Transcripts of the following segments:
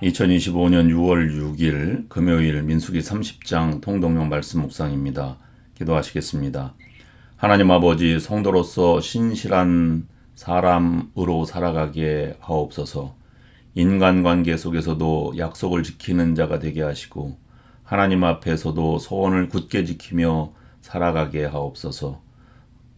2025년 6월 6일 금요일 민수기 30장 통독용 말씀 묵상입니다. 기도하시겠습니다. 하나님 아버지, 성도로서 신실한 사람으로 살아가게 하옵소서. 인간관계 속에서도 약속을 지키는 자가 되게 하시고 하나님 앞에서도 소원을 굳게 지키며 살아가게 하옵소서.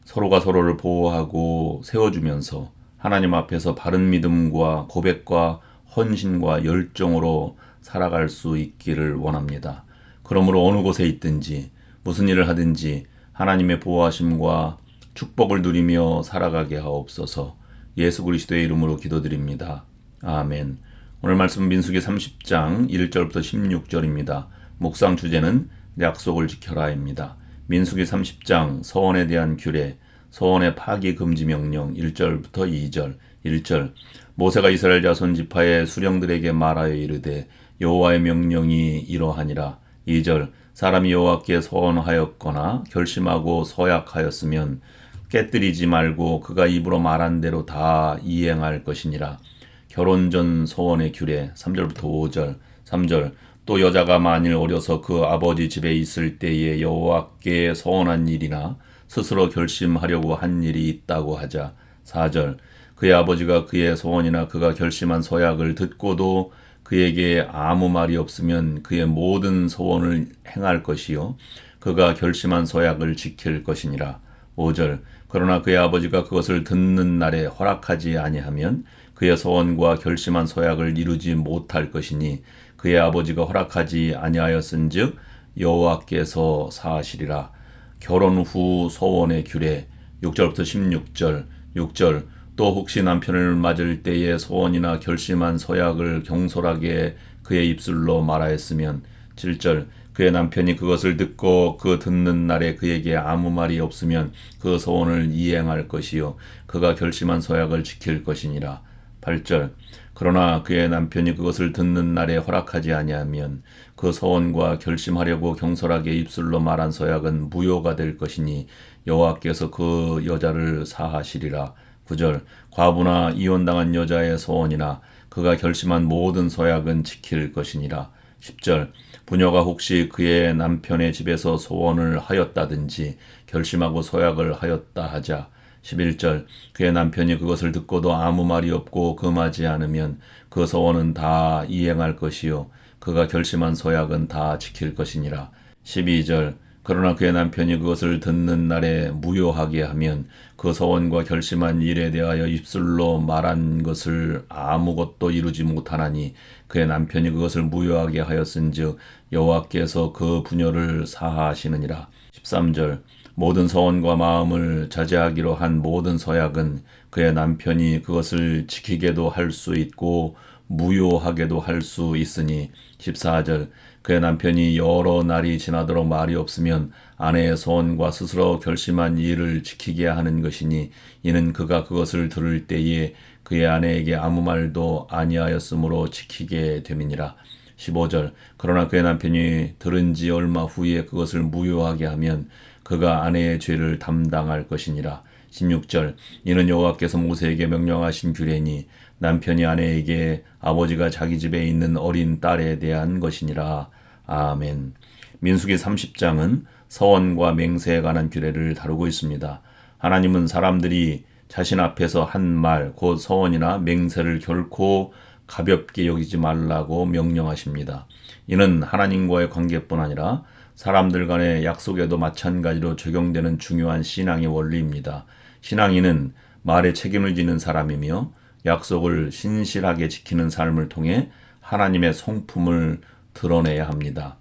서로가 서로를 보호하고 세워주면서 하나님 앞에서 바른 믿음과 고백과 헌신과 열정으로 살아갈 수 있기를 원합니다. 그러므로 어느 곳에 있든지 무슨 일을 하든지 하나님의 보호하심과 축복을 누리며 살아가게 하옵소서. 예수 그리스도의 이름으로 기도드립니다. 아멘. 오늘 말씀 민수기 30장 1절부터 16절입니다. 묵상 주제는 약속을 지켜라입니다. 민수기 30장 서원에 대한 규례, 서원의 파기 금지 명령 1절부터 2절. 1절 모세가 이스라엘 자손 지파의 수령들에게 말하여 이르되 여호와의 명령이 이러하니라. 2절 사람이 여호와께 서원하였거나 결심하고 서약하였으면 깨뜨리지 말고 그가 입으로 말한 대로 다 이행할 것이니라. 결혼 전 서원의 규례 3절부터 5절. 3절 또 여자가 만일 어려서 그 아버지 집에 있을 때에 여호와께 서원한 일이나 스스로 결심하려고 한 일이 있다고 하자. 4절 그의 아버지가 그의 소원이나 그가 결심한 서약을 듣고도 그에게 아무 말이 없으면 그의 모든 소원을 행할 것이요 그가 결심한 서약을 지킬 것이니라. 5절 그러나 그의 아버지가 그것을 듣는 날에 허락하지 아니하면 그의 소원과 결심한 서약을 이루지 못할 것이니 그의 아버지가 허락하지 아니하였은즉 여호와께서 사하시리라. 결혼 후 소원의 규례 6절부터 16절. 6절 또 혹시 남편을 맞을 때에 소원이나 결심한 서약을 경솔하게 그의 입술로 말하였으면 7절 그의 남편이 그것을 듣고 그 듣는 날에 그에게 아무 말이 없으면 그 소원을 이행할 것이요 그가 결심한 서약을 지킬 것이니라. 8절 그러나 그의 남편이 그것을 듣는 날에 허락하지 아니하면 그 서원과 결심하려고 경솔하게 입술로 말한 서약은 무효가 될 것이니 여호와께서 그 여자를 사하시리라. 9절 과부나 이혼당한 여자의 소원이나 그가 결심한 모든 서약은 지킬 것이니라. 10절 부녀가 혹시 그의 남편의 집에서 소원을 하였다든지 결심하고 서약을 하였다 하자. 11절 그의 남편이 그것을 듣고도 아무 말이 없고 금하지 않으면 그 소원은 다 이행할 것이요 그가 결심한 서약은 다 지킬 것이니라. 12절 그러나 그의 남편이 그것을 듣는 날에 무효하게 하면 그 서원과 결심한 일에 대하여 입술로 말한 것을 아무것도 이루지 못하나니 그의 남편이 그것을 무효하게 하였은즉 여호와께서 그 부녀를 사하시느니라. 13절 모든 서원과 마음을 자제하기로 한 모든 서약은 그의 남편이 그것을 지키게도 할 수 있고 무효하게도 할 수 있으니 14절 그의 남편이 여러 날이 지나도록 말이 없으면 아내의 소원과 스스로 결심한 일을 지키게 하는 것이니 이는 그가 그것을 들을 때에 그의 아내에게 아무 말도 아니하였으므로 지키게 됨이니라. 15절 그러나 그의 남편이 들은 지 얼마 후에 그것을 무효하게 하면 그가 아내의 죄를 담당할 것이니라. 16절 이는 여호와께서 모세에게 명령하신 규례니 남편이 아내에게 아버지가 자기 집에 있는 어린 딸에 대한 것이니라. 아멘. 민수기 30장은 서원과 맹세에 관한 규례를 다루고 있습니다. 하나님은 사람들이 자신 앞에서 한 말, 곧 서원이나 맹세를 결코 가볍게 여기지 말라고 명령하십니다. 이는 하나님과의 관계뿐 아니라 사람들 간의 약속에도 마찬가지로 적용되는 중요한 신앙의 원리입니다. 신앙인은 말에 책임을 지는 사람이며 약속을 신실하게 지키는 삶을 통해 하나님의 성품을 드러내야 합니다.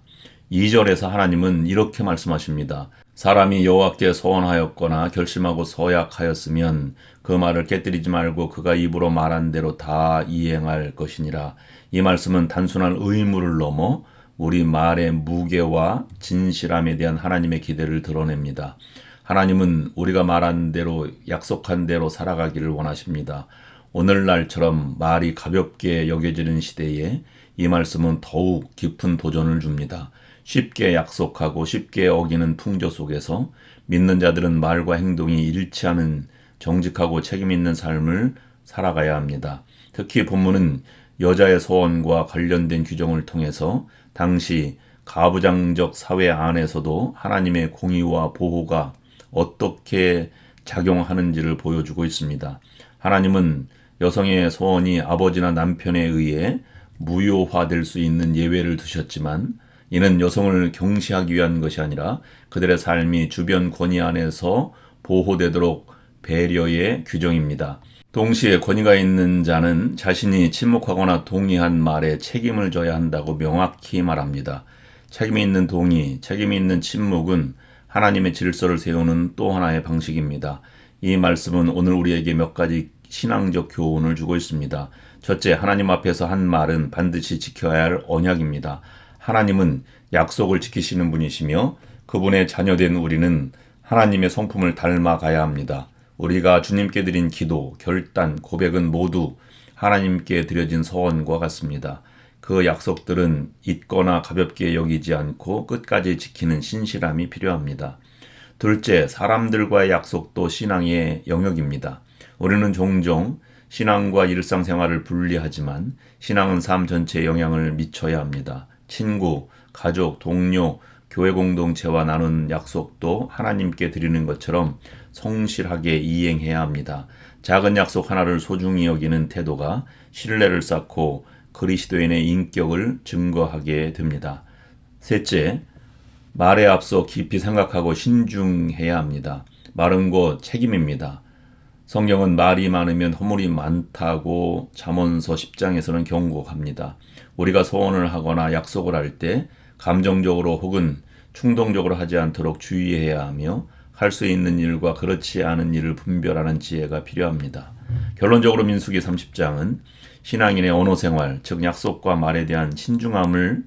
2절에서 하나님은 이렇게 말씀하십니다. 사람이 여호와께 서원하였거나 결심하고 서약하였으면 그 말을 깨뜨리지 말고 그가 입으로 말한 대로 다 이행할 것이니라. 이 말씀은 단순한 의무를 넘어 우리 말의 무게와 진실함에 대한 하나님의 기대를 드러냅니다. 하나님은 우리가 말한 대로 약속한 대로 살아가기를 원하십니다. 오늘날처럼 말이 가볍게 여겨지는 시대에 이 말씀은 더욱 깊은 도전을 줍니다. 쉽게 약속하고 쉽게 어기는 풍조 속에서 믿는 자들은 말과 행동이 일치하는 정직하고 책임 있는 삶을 살아가야 합니다. 특히 본문은 여자의 소원과 관련된 규정을 통해서 당시 가부장적 사회 안에서도 하나님의 공의와 보호가 어떻게 작용하는지를 보여주고 있습니다. 하나님은 여성의 소원이 아버지나 남편에 의해 무효화될 수 있는 예외를 두셨지만 이는 여성을 경시하기 위한 것이 아니라 그들의 삶이 주변 권위 안에서 보호되도록 배려의 규정입니다. 동시에 권위가 있는 자는 자신이 침묵하거나 동의한 말에 책임을 져야 한다고 명확히 말합니다. 책임이 있는 동의, 책임이 있는 침묵은 하나님의 질서를 세우는 또 하나의 방식입니다. 이 말씀은 오늘 우리에게 몇 가지 신앙적 교훈을 주고 있습니다. 첫째, 하나님 앞에서 한 말은 반드시 지켜야 할 언약입니다. 하나님은 약속을 지키시는 분이시며 그분의 자녀된 우리는 하나님의 성품을 닮아가야 합니다. 우리가 주님께 드린 기도, 결단, 고백은 모두 하나님께 드려진 서원과 같습니다. 그 약속들은 잊거나 가볍게 여기지 않고 끝까지 지키는 신실함이 필요합니다. 둘째, 사람들과의 약속도 신앙의 영역입니다. 우리는 종종 신앙과 일상생활을 분리하지만 신앙은 삶 전체에 영향을 미쳐야 합니다. 친구, 가족, 동료, 교회 공동체와 나눈 약속도 하나님께 드리는 것처럼 성실하게 이행해야 합니다. 작은 약속 하나를 소중히 여기는 태도가 신뢰를 쌓고 그리스도인의 인격을 증거하게 됩니다. 셋째, 말에 앞서 깊이 생각하고 신중해야 합니다. 말은 곧 책임입니다. 성경은 말이 많으면 허물이 많다고 잠언서 10장에서는 경고합니다. 우리가 소원을 하거나 약속을 할 때 감정적으로 혹은 충동적으로 하지 않도록 주의해야 하며 할 수 있는 일과 그렇지 않은 일을 분별하는 지혜가 필요합니다. 결론적으로 민수기 30장은 신앙인의 언어 생활, 즉 약속과 말에 대한 신중함을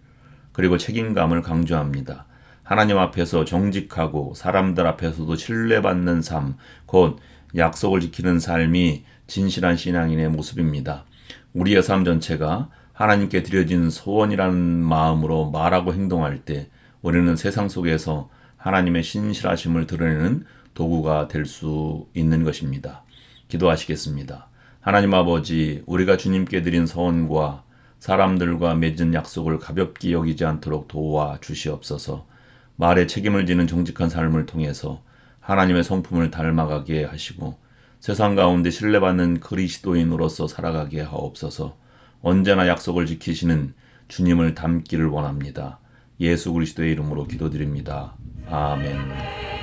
그리고 책임감을 강조합니다. 하나님 앞에서 정직하고 사람들 앞에서도 신뢰받는 삶, 곧 약속을 지키는 삶이 진실한 신앙인의 모습입니다. 우리의 삶 전체가 하나님께 드려진 소원이라는 마음으로 말하고 행동할 때 우리는 세상 속에서 하나님의 신실하심을 드러내는 도구가 될 수 있는 것입니다. 기도하시겠습니다. 하나님 아버지, 우리가 주님께 드린 서원과 사람들과 맺은 약속을 가볍게 여기지 않도록 도와 주시옵소서. 말에 책임을 지는 정직한 삶을 통해서 하나님의 성품을 닮아가게 하시고 세상 가운데 신뢰받는 그리스도인으로서 살아가게 하옵소서. 언제나 약속을 지키시는 주님을 닮기를 원합니다. 예수 그리스도의 이름으로 기도드립니다. 아멘.